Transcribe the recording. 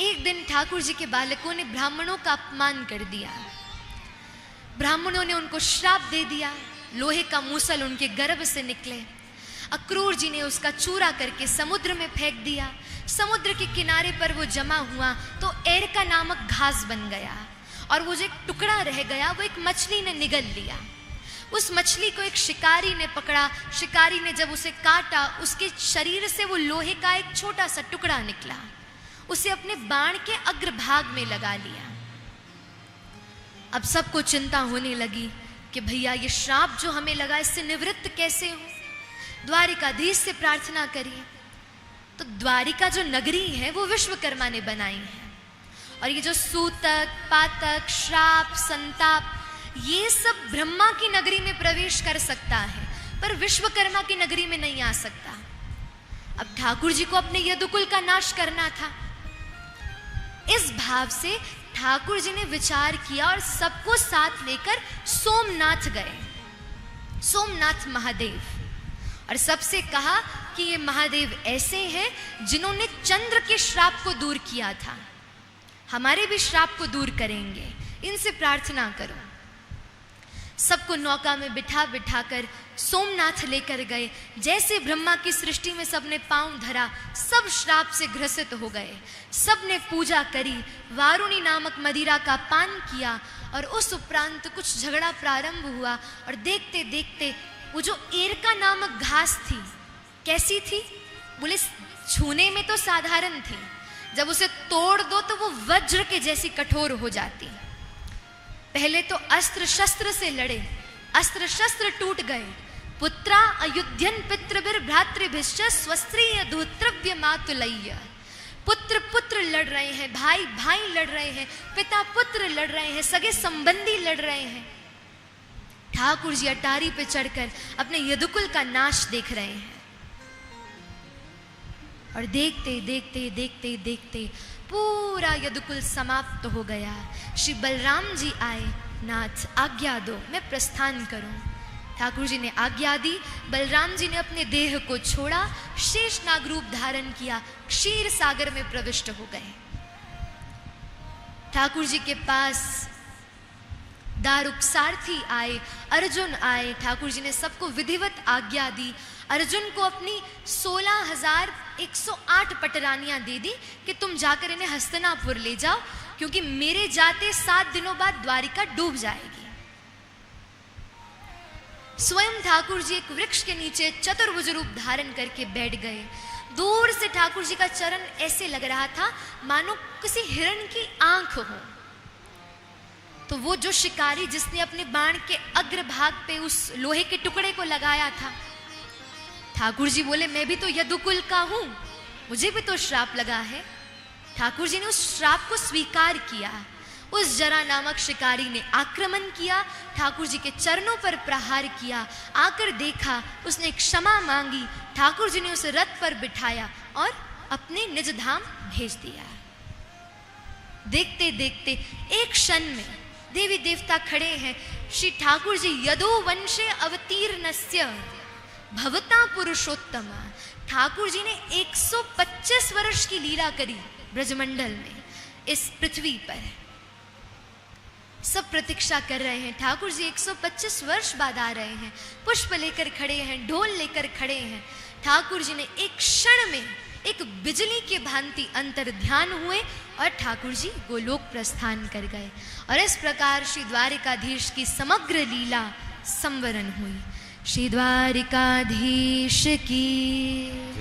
एक दिन ठाकुर जी के बालकों ने ब्राह्मणों का अपमान कर दिया। ब्राह्मणों ने उनको श्राप दे दिया, लोहे का मूसल उनके गर्भ से निकले। अक्रूर जी ने उसका चूरा करके समुद्र में फेंक दिया। समुद्र के किनारे पर वो जमा हुआ तो एरका नामक घास बन गया, और वो जो एक टुकड़ा रह गया वो एक मछली ने निगल लिया। उस मछली को एक शिकारी ने पकड़ा। शिकारी ने जब उसे काटा, उसके शरीर से वो लोहे का एक छोटा सा टुकड़ा निकला। उसे अपने बाण के अग्रभाग में लगा लिया। अब सबको चिंता होने लगी कि भैया ये श्राप जो हमें लगा इससे निवृत्त कैसे हो। द्वारिकाधीश से प्रार्थना करिए। तो द्वारिका जो नगरी है वो विश्वकर्मा ने बनाई है, और ये जो सूतक, पातक, श्राप, संताप, ये सब ब्रह्मा की नगरी में प्रवेश कर सकता है, पर विश्वकर्मा की नगरी में नहीं आ सकता। अब ठाकुर जी को अपने यदुकुल का नाश करना था। इस भाव से ठाकुर जी ने विचार किया और सबको साथ लेकर सोमनाथ गए, सोमनाथ महादेव, और सबसे कहा कि ये महादेव ऐसे हैं जिन्होंने चंद्र के श्राप को दूर किया था, हमारे भी श्राप को दूर करेंगे, इनसे प्रार्थना करो। सबको नौका में बिठा बिठा कर सोमनाथ लेकर गए। जैसे ब्रह्मा की सृष्टि में सबने पांव धरा, सब श्राप से ग्रसित हो गए। सबने पूजा करी, वारुणी नामक मदिरा का पान किया, और उस उपरांत कुछ झगड़ा प्रारंभ हुआ। और देखते देखते वो जो एरका नामक घास थी, कैसी थी? बोले छूने में तो साधारण थी, जब उसे तोड़ दो तो वो वज्र के जैसी कठोर हो जाती। पहले तो अस्त्र शस्त्र से लड़े, अस्त्र शस्त्र टूट गए। पुत्रा अयुध्यन पितृभिर भ्रातृभिश्च स्वस्त्रीय धूत्रव्य मातुलय्य। पुत्र पुत्र लड़ रहे हैं, भाई भाई लड़ रहे हैं, पिता पुत्र लड़ रहे हैं, सगे संबंधी लड़ रहे हैं। ठाकुर जी अटारी पे चढ़कर अपने यदुकुल का नाश देख रहे हैं, और देखते देखते देखते देखते पूरा यदुकुल समाप्त हो गया। श्री बलराम जी आए, नाथ आज्ञा दो मैं प्रस्थान करूं। ठाकुर जी ने आज्ञा दी। बलराम जी ने अपने देह को छोड़ा, शेषनाग रूप धारण किया, क्षीर सागर में प्रविष्ट हो गए। ठाकुर जी के पास दारुक सारथी आए, अर्जुन आए। ठाकुर जी ने सबको विधिवत आज्ञा दी। अर्जुन को अपनी 16,108 पटरानियां दे दी कि तुम जाकर इन्हें हस्तिनापुर ले जाओ, क्योंकि मेरे जाते 7 दिनों बाद द्वारिका डूब जाएगी। स्वयं ठाकुर जी एक वृक्ष के नीचे चतुर्भुज रूप धारण करके बैठ गए। दूर से ठाकुर जी का चरण ऐसे लग रहा था मानो किसी हिरण की आंख हो। तो वो जो शिकारी जिसने अपने बाण के अग्रभाग पे उस लोहे के टुकड़े को लगाया था, ठाकुर जी बोले मैं भी तो यदुकुल का हूं, मुझे भी तो श्राप लगा है। ठाकुर जी ने उस श्राप को स्वीकार किया। उस जरा नामक शिकारी ने आक्रमण किया, ठाकुर जी के चरणों पर प्रहार किया। आकर देखा, उसने क्षमा मांगी। ठाकुर जी ने उसे रथ पर बिठाया और अपने निज धाम भेज दिया। देखते देखते एक क्षण में देवी देवता खड़े हैं। श्री ठाकुर जी यदुवंशे अवतीर्णस्य भवता पुरुषोत्तम। ठाकुर जी ने 125 वर्ष की लीला करी ब्रजमंडल में, इस पृथ्वी पर। सब प्रतीक्षा कर रहे हैं। ठाकुर जी 125 वर्ष बाद आ रहे हैं, पुष्प लेकर खड़े हैं, ढोल लेकर खड़े हैं। ठाकुर जी ने एक क्षण में एक बिजली के भांति अंतर ध्यान हुए और ठाकुर जी गोलोक प्रस्थान कर गए। और इस प्रकार श्री द्वारिकाधीश की समग्र लीला संवरण हुई। श्री द्वारिकाधीश की